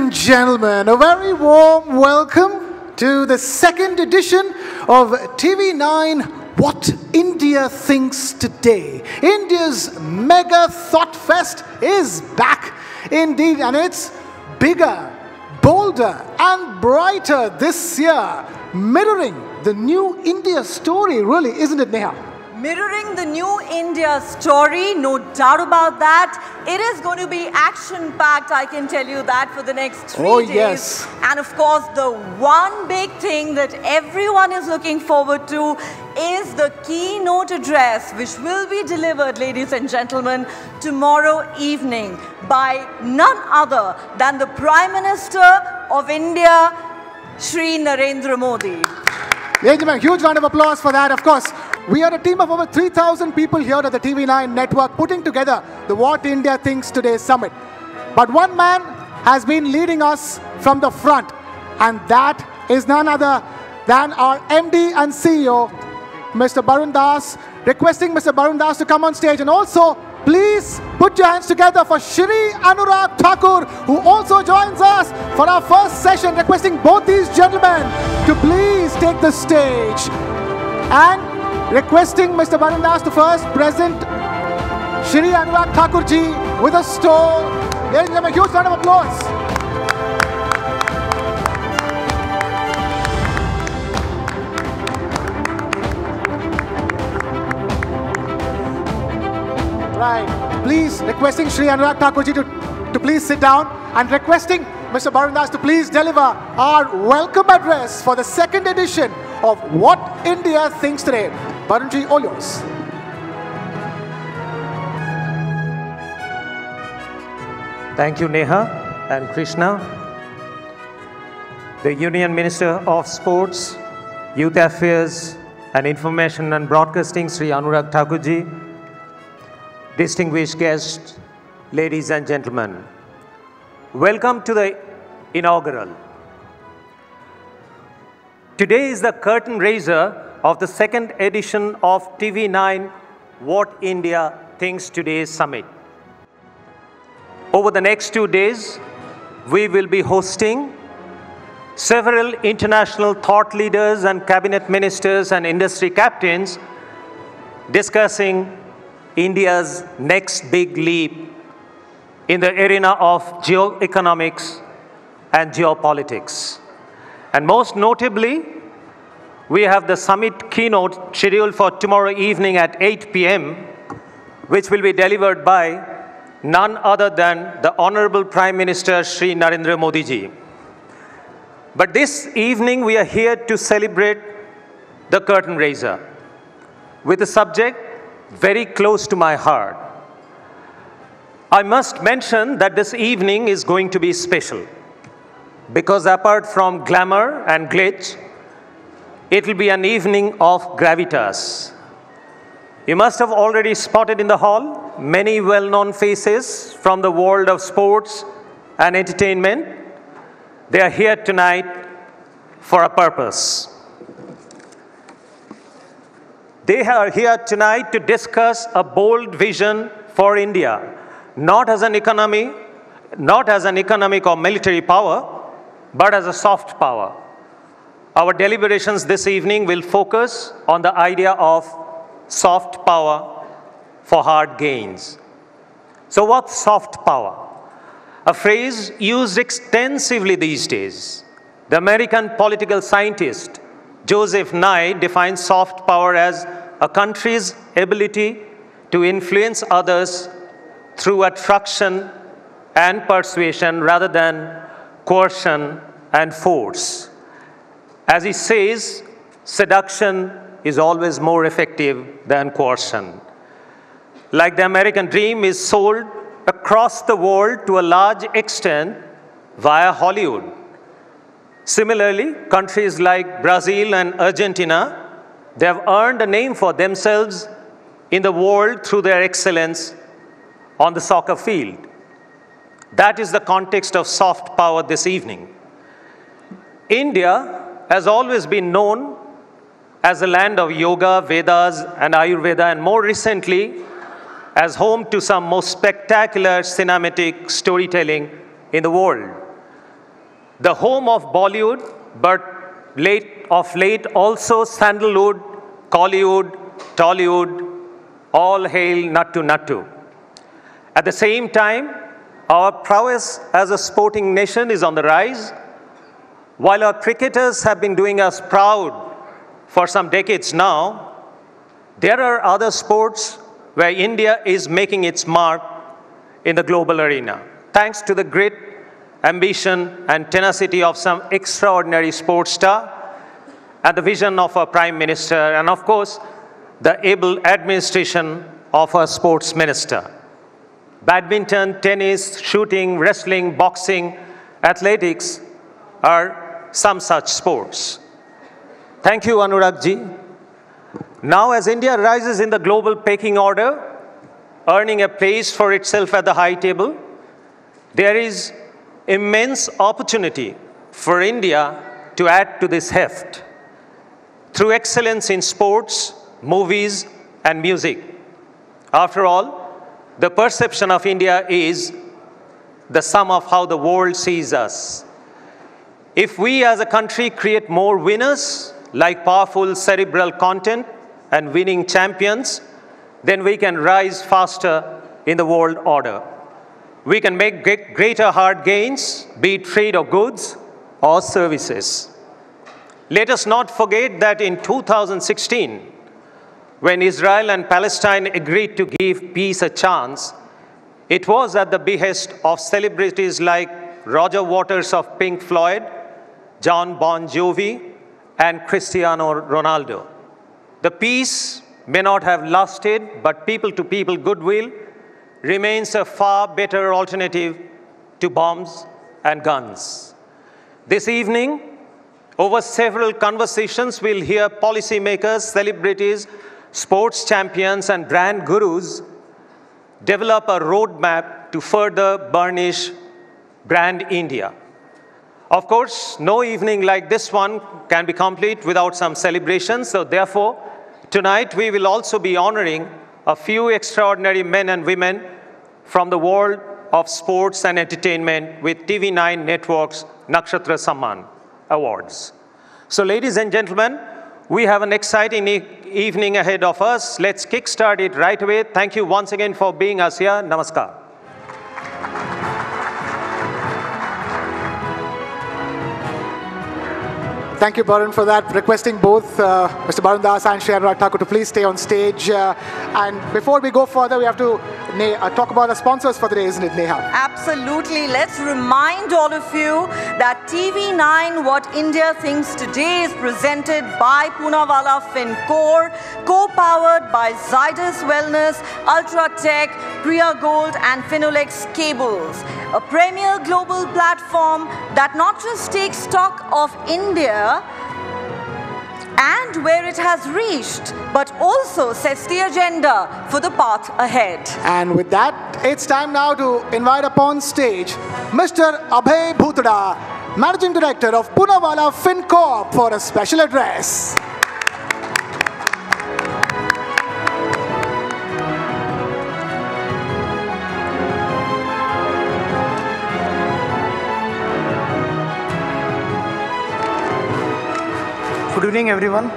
and gentlemen, a very warm welcome to the second edition of TV9 What India Thinks Today. India's mega thought fest is back indeed, and it's bigger, bolder and brighter this year, mirroring the new India story, really, isn't it, Neha? Mirroring the new India story, no doubt about that. It is going to be action-packed, I can tell you that, for the next 3 days. Yes. And of course, the one big thing that everyone is looking forward to is the keynote address, which will be delivered, ladies and gentlemen, tomorrow evening by none other than the Prime Minister of India, Shri Narendra Modi. Ladies and gentlemen, huge round of applause for that, of course. We are a team of over 3,000 people here at the TV9 Network putting together the What India Thinks Today Summit. But one man has been leading us from the front, and that is none other than our MD and CEO, Mr. Barun Das. Requesting Mr. Barun Das to come on stage, and also please put your hands together for Shri Anurag Thakur, who also joins us for our first session. Requesting both these gentlemen to please take the stage. And requesting Mr. Barun Das to first present Shri Anurag Thakur ji with a stole. Ladies and gentlemen, a huge round of applause. Right. Please, requesting Shri Anurag Thakur ji to please sit down, and requesting Mr. Barun Das to please deliver our welcome address for the second edition of What India Thinks Today. Barun ji, all yours. Thank you, Neha and Krishna. The Union Minister of Sports, Youth Affairs and Information and Broadcasting, Sri Anurag Thakur ji, distinguished guests, ladies and gentlemen, welcome to the inaugural. Today is the curtain raiser of the second edition of TV9 What India Thinks Today Summit. Over the next 2 days, we will be hosting several international thought leaders and cabinet ministers and industry captains discussing India's next big leap in the arena of geoeconomics and geopolitics. And most notably, we have the summit keynote scheduled for tomorrow evening at 8 p.m., which will be delivered by none other than the Honorable Prime Minister Shri Narendra Modi ji. But this evening, we are here to celebrate the curtain raiser with a subject very close to my heart. I must mention that this evening is going to be special because apart from glamour and glitz, it will be an evening of gravitas. You must have already spotted in the hall many well-known faces from the world of sports and entertainment. They are here tonight for a purpose. They are here tonight to discuss a bold vision for India, not as an economic or military power, but as a soft power. Our deliberations this evening will focus on the idea of soft power for hard gains. So what's soft power? A phrase used extensively these days. The American political scientist Joseph Nye defines soft power as a country's ability to influence others through attraction and persuasion rather than coercion and force. As he says, seduction is always more effective than coercion. Like the American dream is sold across the world to a large extent via Hollywood. Similarly, countries like Brazil and Argentina, they have earned a name for themselves in the world through their excellence on the soccer field. That is the context of soft power this evening. India has always been known as a land of yoga, Vedas, and Ayurveda, and more recently, as home to some most spectacular cinematic storytelling in the world. the home of Bollywood, but of late also Sandalwood, Collywood, Tollywood, all hail Nattu Nattu. At the same time, our prowess as a sporting nation is on the rise. While our cricketers have been doing us proud for some decades now, there are other sports where India is making its mark in the global arena, thanks to the grit, ambition, and tenacity of some extraordinary sports star, and the vision of our Prime Minister, and of course, the able administration of our Sports Minister. Badminton, tennis, shooting, wrestling, boxing, athletics are some such sports. Thank you, Anurag ji. Now, as India rises in the global pecking order, earning a place for itself at the high table, there is immense opportunity for India to add to this heft through excellence in sports, movies, and music. After all, the perception of India is the sum of how the world sees us. If we as a country create more winners, like powerful cerebral content and winning champions, then we can rise faster in the world order. We can make greater hard gains, be it trade of goods or services. Let us not forget that in 2016, when Israel and Palestine agreed to give peace a chance, it was at the behest of celebrities like Roger Waters of Pink Floyd, John Bon Jovi, and Cristiano Ronaldo. The peace may not have lasted, but people-to-people goodwill remains a far better alternative to bombs and guns. This evening, over several conversations, we'll hear policymakers, celebrities, sports champions, and brand gurus develop a roadmap to further burnish brand India. Of course, no evening like this one can be complete without some celebrations. So therefore, tonight we will also be honoring a few extraordinary men and women from the world of sports and entertainment with TV9 Network's Nakshatra Samman Awards. So ladies and gentlemen, we have an exciting evening ahead of us. Let's kickstart it right away. Thank you once again for being us here. Namaskar. Thank you, Barun, for that. Requesting both Mr. Barun Das and Shri Anurag Thakur to please stay on stage. And before we go further, we have to talk about the sponsors for the day, isn't it, Neha? Absolutely. Let's remind all of you that TV9 What India Thinks Today is presented by Poonawalla FinCorp, co-powered by Zydus Wellness, Ultratech, Priya Gold, and Finolex Cables. A premier global platform that not just takes stock of India and where it has reached, but also sets the agenda for the path ahead. And with that, it's time now to invite upon stage Mr. Abhay Bhutada, Managing Director of Poonawalla FinCorp, for a special address. Good evening, everyone.